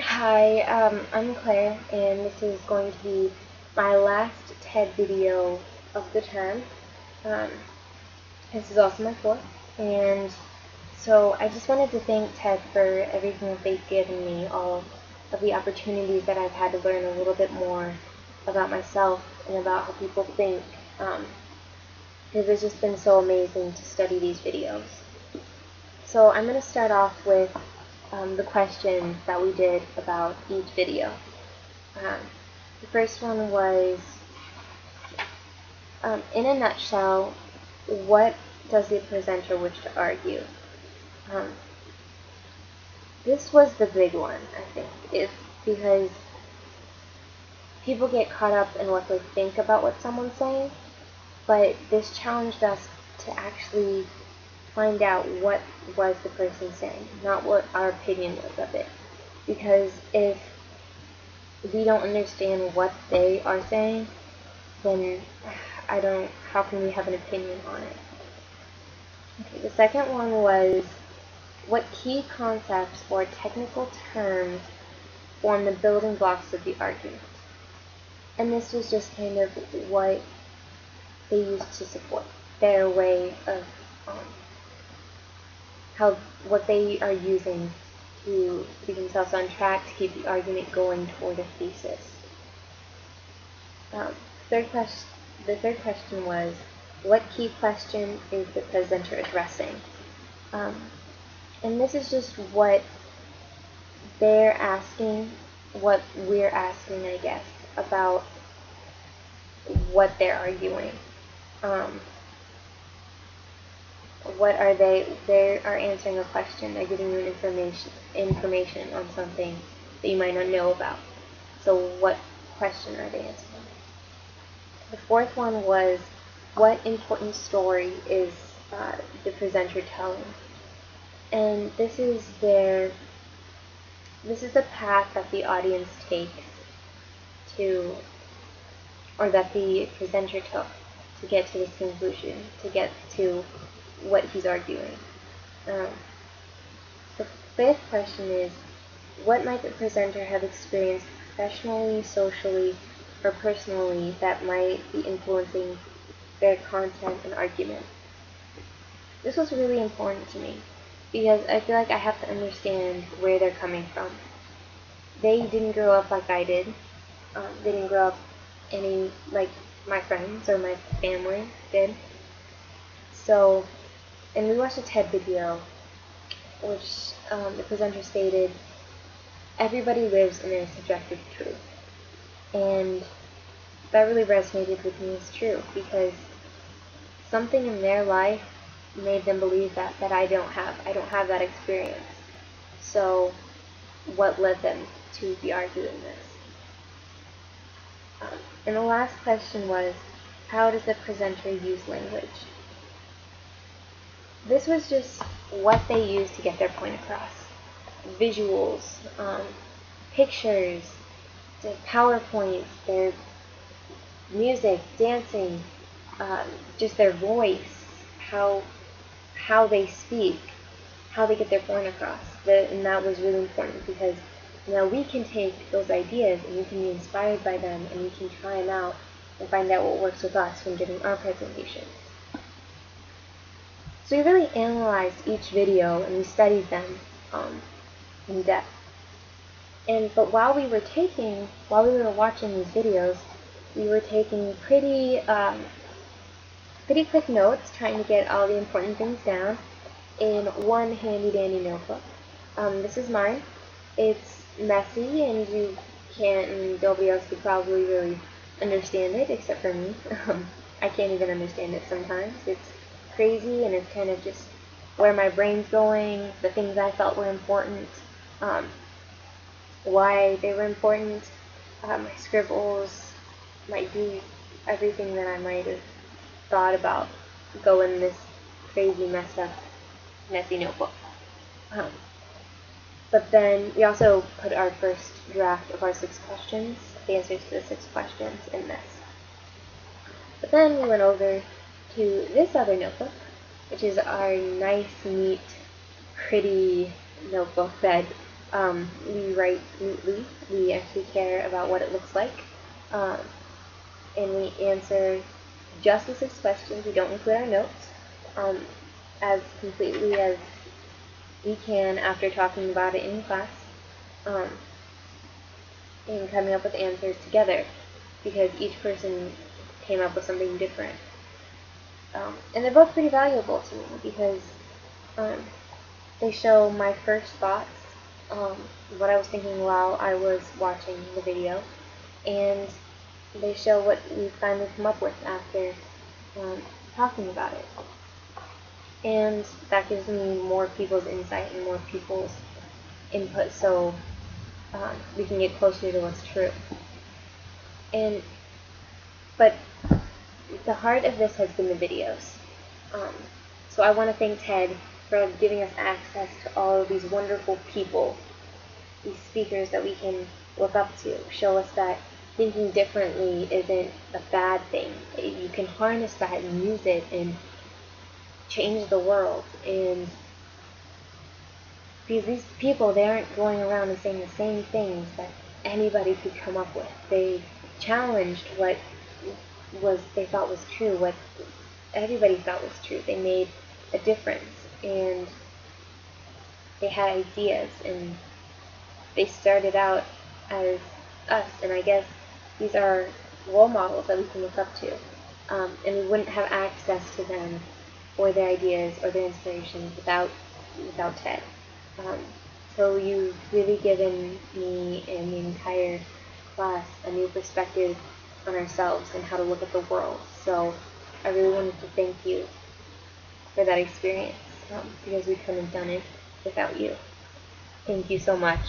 Hi, I'm Claire, and this is going to be my last TED video of the term. Um, this is also my fourth, and so I just wanted to thank TED for everything that they've given me, all of the opportunities that I've had to learn a little bit more about myself and about how people think, because it's just been so amazing to study these videos. So I'm going to start off with the questions that we did about each video. The first one was, in a nutshell, what does the presenter wish to argue? Um, this was the big one, I think, because people get caught up in what they think about what someone's saying, but this challenged us to actually find out what was the person saying, not what our opinion was of it. Because if we don't understand what they are saying, then how can we have an opinion on it? Okay, the second one was, what key concepts or technical terms form the building blocks of the argument? And this was just kind of what they used to support their way of what they are using to keep themselves on track, to keep the argument going toward a thesis. Um, the third question was, what key question is the presenter addressing? And this is just what they're asking, what we're asking, I guess, about what they're arguing. What are they? They are answering a question. They're giving you information on something that you might not know about. So what question are they answering? The fourth one was, what important story is the presenter telling? And this is the path that the audience takes to, or that the presenter took to get to this conclusion, to get to what he's arguing. The fifth question is, what might the presenter have experienced professionally, socially, or personally that might be influencing their content and argument? This was really important to me because I feel like I have to understand where they're coming from. They didn't grow up like I did. They didn't grow up any like my friends or my family did. So, and we watched a TED video which the presenter stated, everybody lives in their subjective truth. And that really resonated with me as true because something in their life made them believe that I don't have. I don't have that experience. So what led them to be arguing this? And the last question was, how does the presenter use language? This was just what they used to get their point across. Visuals, pictures, their PowerPoints, their music, dancing, just their voice, how they speak, how they get their point across. And that was really important because now we can take those ideas and we can be inspired by them and we can try them out and find out what works with us when giving our presentations. So we really analyzed each video and we studied them in depth. But while we were watching these videos, we were taking pretty quick notes, trying to get all the important things down in one handy dandy notebook. This is mine. It's messy and nobody else could probably really understand it except for me. I can't even understand it sometimes. It's crazy and it's kind of just where my brain's going, the things I felt were important, why they were important, my scribbles, might be everything that I might have thought about go in this crazy, messed up, messy notebook. But then we also put our first draft of our 6 questions, the answers to the 6 questions in this. But then we went over to this other notebook, which is our nice, neat, pretty notebook that We write neatly. We actually care about what it looks like. Um, and we answer just the 6 questions. We don't include our notes um, as completely as we can after talking about it in class um, and coming up with answers together because each person came up with something different. And they're both pretty valuable to me because um, they show my first thoughts, um, what I was thinking while I was watching the video, and they show what we finally come up with after talking about it. And that gives me more people's insight and more people's input so we can get closer to what's true. But the heart of this has been the videos. Um, so I want to thank Ted for giving us access to all of these wonderful people, these speakers that we can look up to, show us that thinking differently isn't a bad thing. You can harness that and use it and change the world. And because these people, they aren't going around and saying the same things that anybody could come up with. They challenged what they thought was true, what everybody thought was true. They made a difference, and they had ideas, and they started out as us, and I guess these are role models that we can look up to. And we wouldn't have access to them or their ideas or their inspirations without Ted. So you've really given me and the entire class a new perspective on ourselves and how to look at the world. So I really wanted to thank you for that experience because we couldn't have done it without you. Thank you so much.